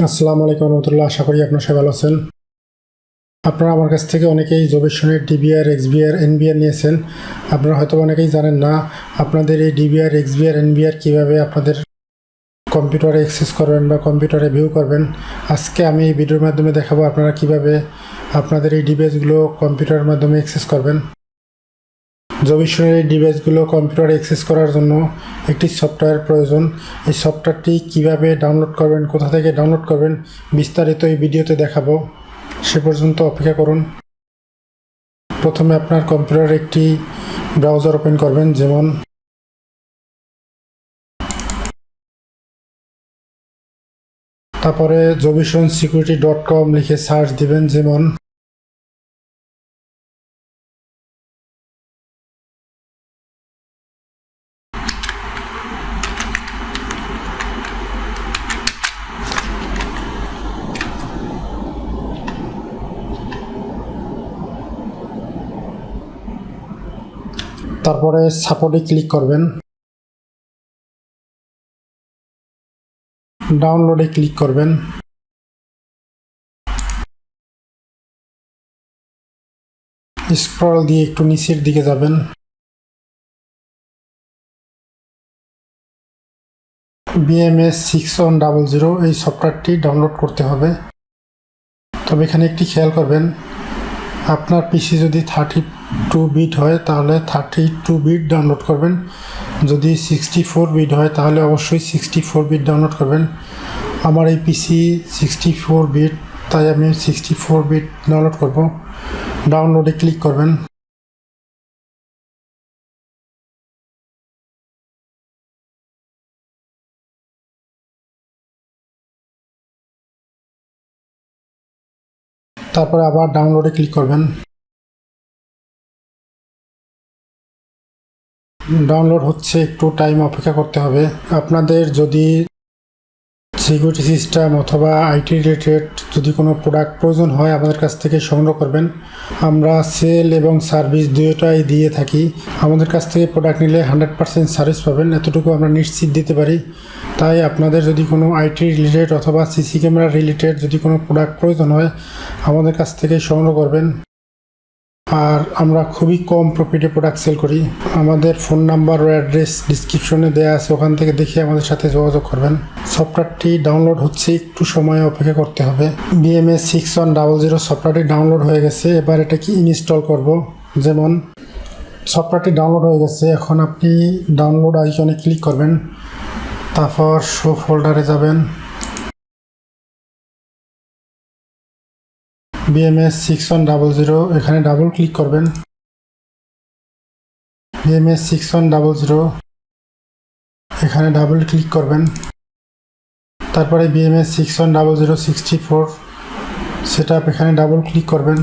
আসসালামু আলাইকুম রহমতুল্লাহ। আশা করি আপনারা সবাই ভালো আছেন। আপনারা আমার কাছ থেকে অনেকেই জবিশনের ডিবিআর, এক্সবিআর, এনবিআর নিয়েছেন। আপনারা হয়তো অনেকেই জানেন না আপনাদের এই ডিবিআর, এক্সবিআর, এনবিআর কীভাবে আপনাদের কম্পিউটারে অ্যাক্সেস করবেন বা কম্পিউটারে ভিউ করবেন। আজকে আমি এই ভিডিওর মাধ্যমে দেখাবো আপনারা কিভাবে আপনাদের এই ডিভাইসগুলো কম্পিউটারের মাধ্যমে অ্যাক্সেস করবেন। জবিশনের এই ডিভাইসগুলো কম্পিউটারে অ্যাক্সেস করার জন্য একটি সফটওয়্যার প্রয়োজন। এই সফটওয়্যারটি কিভাবে ডাউনলোড করবেন, কোথা থেকে ডাউনলোড করবেন, বিস্তারিত এই ভিডিওতে দেখাবো। সে পর্যন্ত অপেক্ষা করুন। প্রথমে আপনার কম্পিউটারে একটি ব্রাউজার ওপেন করবেন, যেমন তারপরে jobisonsecurity.com লিখে সার্চ দিবেন, যেমন তারপরে সাপোর্টে ক্লিক করবেন, ডাউনলোডে ক্লিক করবেন, স্ক্রল দিয়ে একটু নিচের দিকে যাবেন, VMS 6100 এই সফটওয়্যারটি ডাউনলোড করতে হবে। তবে এখানে একটি খেয়াল করবেন, আপনার পিসি যদি 32 বিট হয় তাহলে 32 বিট ডাউনলোড করবেন, যদি 64 বিট হয় তাহলে অবশ্যই 64 বিট ডাউনলোড করবেন। আমার এই পিসি 64 বিট, তাই আমি 64 বিট ডাউনলোড করব। ডাউনলোডে ক্লিক করবেন, তারপরে আবার ডাউনলোডে ক্লিক করবেন। ডাউনলোড হচ্ছে, একটু টাইম অপেক্ষা করতে হবে। আপনাদের যদি সিকিউরিটি সিস্টেম অথবা আইটি রিলেটেড যদি কোনো প্রোডাক্ট প্রয়োজন হয় আমাদের কাছ থেকে সংগ্রহ করবেন। আমরা সেল এবং সার্ভিস দুটোটাই দিয়ে থাকি। আমাদের কাছ থেকে প্রোডাক্ট নিলে 100% সার্ভিস পাবেন, এতটুকু আমরা নিশ্চিত দিতে পারি। তাই আপনাদের যদি কোনো আইটি রিলেটেড অথবা সিসি ক্যামেরা রিলেটেড যদি কোনো প্রোডাক্ট প্রয়োজন হয় আমাদের কাছ থেকে সংগ্রহ করবেন। আর আমরা খুবই কম প্রফিটে প্রোডাক্ট সেল করি। আমাদের ফোন নাম্বার ও অ্যাড্রেস ডিসক্রিপশনে দেওয়া আছে, ওখান থেকে দেখে আমাদের সাথে যোগাযোগ করবেন। সফটওয়্যারটি ডাউনলোড হচ্ছে, একটু সময় অপেক্ষা করতে হবে। VMS 6100 সফটওয়্যারটি ডাউনলোড হয়ে গেছে। এবার এটা কি ইনস্টল করব। যেমন সফটওয়্যারটি ডাউনলোড হয়ে গেছে, এখন আপনি ডাউনলোড আইকনে ক্লিক করবেন, তারপর শো ফোল্ডারে যাবেন, VMS 6100 এখানে ডাবল ক্লিক করবেন। VMS 6100 এখানে ডাবল ক্লিক করবেন, তারপরে VMS 6100 সেটআপ এখানে ডাবল ক্লিক করবেন,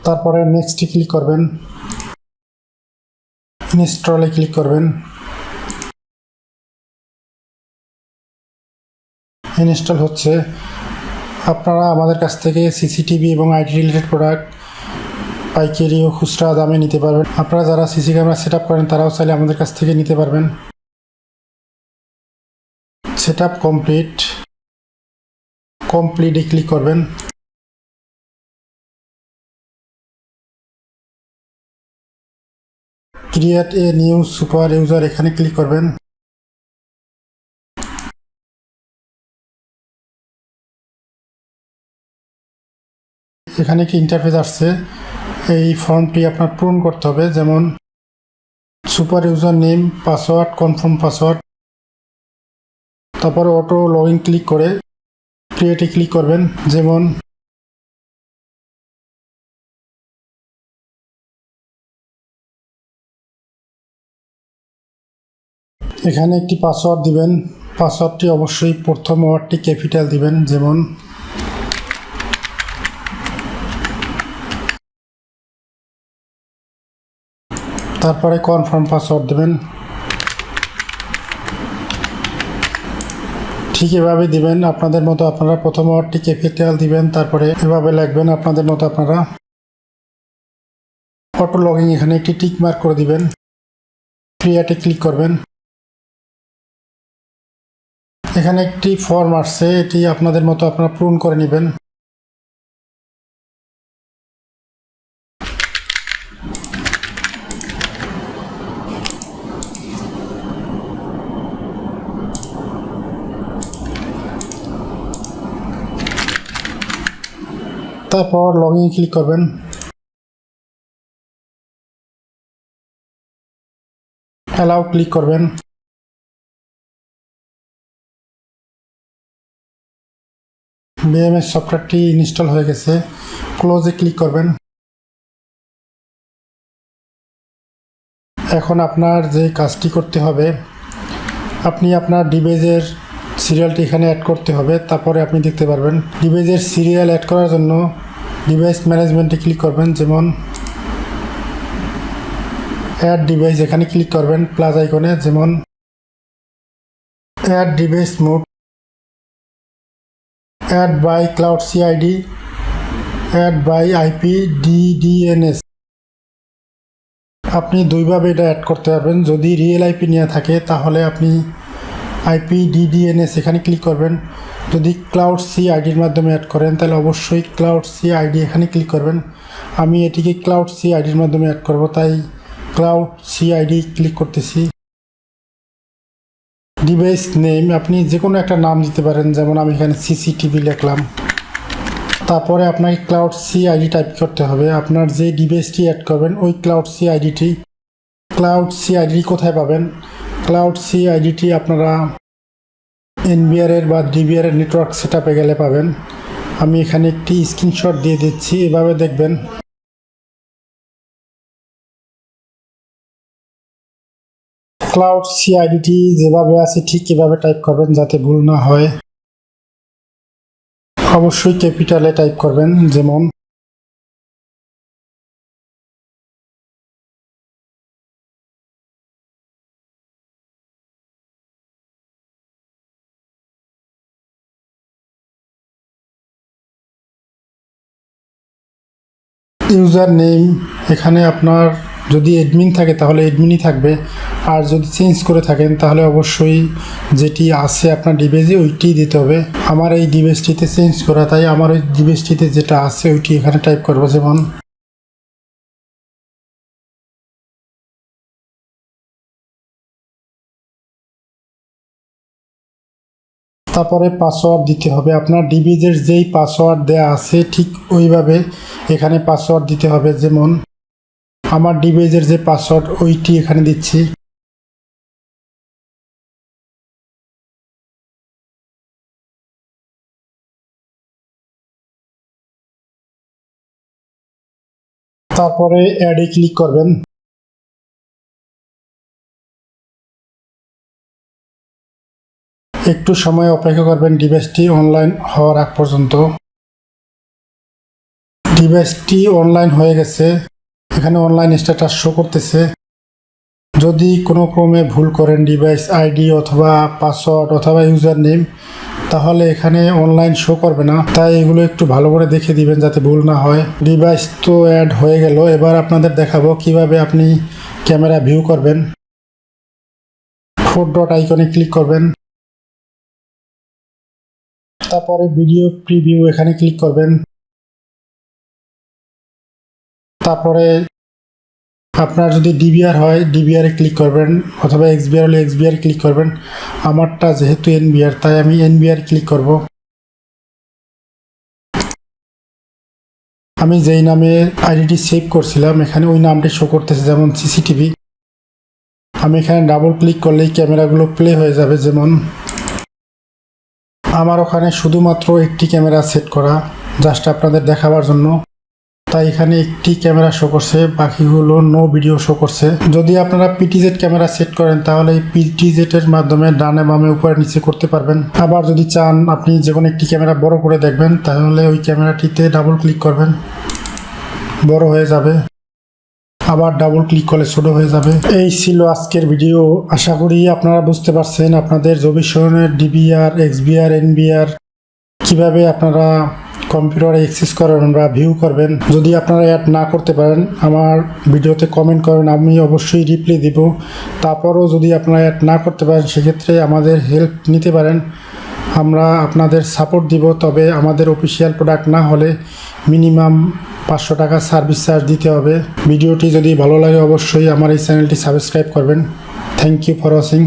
তারপরে নেক্সটে ক্লিক করবেন, ইনস্টলে ক্লিক করবেন। ইনস্টল হচ্ছে। আপনারা আমাদের কাছ থেকে সিসিটিভি এবং আইটি রিলেটেড প্রোডাক্ট পাইকারি ও খুচরা দামে নিতে পারবেন। আপনারা যারা সিসি ক্যামেরা সেট আপ করেন তারাও চাইলে আমাদের কাছ থেকে নিতে পারবেন। সেট আপ কমপ্লিটে ক্লিক করবেন। Create a new super user এখানে ক্লিক করবেন। এখানে কি ইন্টারফেস আসছে, এই ফর্মটি আপনার পূরণ করতে হবে। যেমন super user name, password, confirm password, তারপরে অটো লগ ইন ক্লিক করে ক্রিয়েটে ক্লিক করবেন। যেমন এখানে একটি পাসওয়ার্ড দিবেন। পাসওয়ার্ডটি অবশ্যই প্রথম ওয়ার্ডটি ক্যাপিটাল দিবেন, যেমন তারপরে কনফার্ম পাসওয়ার্ড দেবেন। ঠিক এভাবে দিবেন আপনাদের মতো। আপনারা প্রথম ওয়ার্ডটি ক্যাপিটাল দিবেন, তারপরে এভাবে লিখবেন আপনাদের মতো আপনারা। অটো লগিং এখানে একটি টিক মার্ক করে দিবেন, ক্রিয়েটে ক্লিক করবেন। এখানে একটি ফর্ম আসছে, এটি আপনাদের মতো আপনারা পূরণ করে নেবেন। তারপর লগইন ক্লিক করবেন। অ্যালাউ ক্লিক করবেন। VMS সফটওয়্যারটি ইনস্টল হয়ে গেছে, ক্লোজে ক্লিক করবেন। এখন আপনার যে কাজটি করতে হবে, আপনি আপনার ডিভাইসের সিরিয়ালটি এখানে অ্যাড করতে হবে, তারপরে আপনি দেখতে পারবেন। ডিভাইসের সিরিয়াল অ্যাড করার জন্য ডিভাইস ম্যানেজমেন্টে ক্লিক করবেন, যেমন অ্যাড ডিভাইস এখানে ক্লিক করবেন প্লাস আইকনে, যেমন add device mode, add by cloud CID, add by IP DDNS. আপনি দুইভাবে এটা অ্যাড করতে পারবেন। যদি রিয়েল আইপি নিয়ে থাকে তাহলে আপনি আইপি ডিডিএনএস এখানে ক্লিক করবেন। যদি ক্লাউড সিআইডির মাধ্যমে অ্যাড করেন তাহলে অবশ্যই ক্লাউড সিআইডি এখানে ক্লিক করবেন। আমি এটিকে ক্লাউড সিআইডির মাধ্যমে অ্যাড করব, তাই ক্লাউড সিআইডি ক্লিক করতেছি। ডিভাইস নেম আপনি যে কোনো একটা নাম দিতে পারেন, যেমন আমি এখানে সিসিটিভি লিখলাম। তারপরে আপনাকে ক্লাউড সিআইডি টাইপ করতে হবে। আপনার যে ডিভাইসটি অ্যাড করবেন ওই ক্লাউড সিআইডি কোথায় পাবেন? ক্লাউড সিআইডিটি আপনারা এনবিআরের বা ডিবিআরের নেটওয়ার্ক সেটআপে গেলে পাবেন। আমি এখানে একটি স্ক্রিনশট দিয়ে দিচ্ছি, এভাবে দেখবেন। ক্লাউড সিআইডিটি যেভাবে আছে ঠিক এভাবে টাইপ করবেন যাতে ভুল না হয়। অবশ্যই ক্যাপিটালে টাইপ করবেন, যেমন ইউজার নেম এখানে আপনার যদি অ্যাডমিন থাকে তাহলে অ্যাডমিনই থাকবে, আর যদি চেঞ্জ করে থাকেন তাহলে অবশ্যই যেটি আছে আপনার ডিভাইসে ওইটি দিতে হবে। আমার এই ডিভাইসটিতে চেঞ্জ করা, তাই আমার ওই ডিভাইসটিতে যেটা আছে ওইটি এখানে টাইপ করব, যেমন তারপরে পাসওয়ার্ড দিতে হবে। আপনার ডিভাইসের যেই পাসওয়ার্ড দেয়া আছে ঠিক ওইভাবে এখানে পাসওয়ার্ড দিতে হবে, যেমন আমার ডিভাইসের যে পাসওয়ার্ড ওইটি এখানে দিচ্ছি। তারপরে অ্যাডে ক্লিক করবেন। একটু সময় অপেক্ষা করবেন ডিভাইসটি অনলাইন হওয়ার আগ পর্যন্ত। ডিভাইসটি অনলাইন হয়ে গেছে, এখানে অনলাইন স্ট্যাটাস শো করতেছে। যদি কোনো ক্রমে ভুল করেন ডিভাইস আইডি অথবা পাসওয়ার্ড অথবা ইউজার নেম, তাহলে এখানে অনলাইন শো করবে না, তাই এগুলো একটু ভালো করে দেখে দিবেন যাতে ভুল না হয়। ডিভাইস তো অ্যাড হয়ে গেল, এবার আপনাদের দেখাবো কিভাবে আপনি ক্যামেরা ভিউ করবেন। 4 ডট আইকনে ক্লিক করবেন, তারপরে ভিডিও প্রিভিউ এখানে ক্লিক করবেন। তারপরে আপনার যদি ডিবিআর হয় ডিবিআরে ক্লিক করবেন, অথবা এক্সবিআর হলে এক্সবিআর ক্লিক করবেন। আমারটা যেহেতু এনবিআর তাই আমি এনবিআর ক্লিক করব। আমি যেই নামে আইডিটি সেভ করছিলাম এখানে ওই নামটি শো করতেছে, যেমন সিসিটিভি। আমি এখানে ডাবল ক্লিক করলেই ক্যামেরাগুলো প্লে হয়ে যাবে। যেমন আমার ওখানে শুধুমাত্র একটি ক্যামেরা সেট করা, জাস্ট আপনাদের দেখাবার জন্য, তাই এখানে একটি ক্যামেরা শো করছে, বাকিগুলো নো ভিডিও শো করছে। যদি আপনারা পিটিজেড ক্যামেরা সেট করেন তাহলে এই পিটিজেডের মাধ্যমে ডানে বামে উপরে নিচে করতে পারবেন। আবার যদি চান আপনি যে কোনো একটি ক্যামেরা বড় করে দেখবেন তাহলে ওই ক্যামেরাটিতে ডাবল ক্লিক করবেন, বড় হয়ে যাবে। আবার ডাবল ক্লিক করলে ছোট হয়ে যাবে। এই ছিল আজকের ভিডিও। আশা করি আপনারা বুঝতে পারছেন আপনাদের জবিশনের ডিবিআর, এক্সবিআর, এনবিআর কিভাবে আপনারা কম্পিউটারে অ্যাক্সেস করবেন বা ভিউ করবেন। যদি আপনারা অ্যাড না করতে পারেন আমার ভিডিওতে কমেন্ট করেন, আমি অবশ্যই রিপ্লাই দিব। তারপরও যদি আপনারা অ্যাড না করতে পারেন সেক্ষেত্রে আমাদের হেল্প নিতে পারেন, আমরা আপনাদের সাপোর্ট দিব। তবে আমাদের অফিসিয়াল প্রোডাক্ট না হলে মিনিমাম 500 টাকা সার্ভিস চার্জ দিতে হবে। ভিডিওটি যদি ভালো লাগে অবশ্যই আমার এই চ্যানেলটি সাবস্ক্রাইব করবেন। Thank you for watching.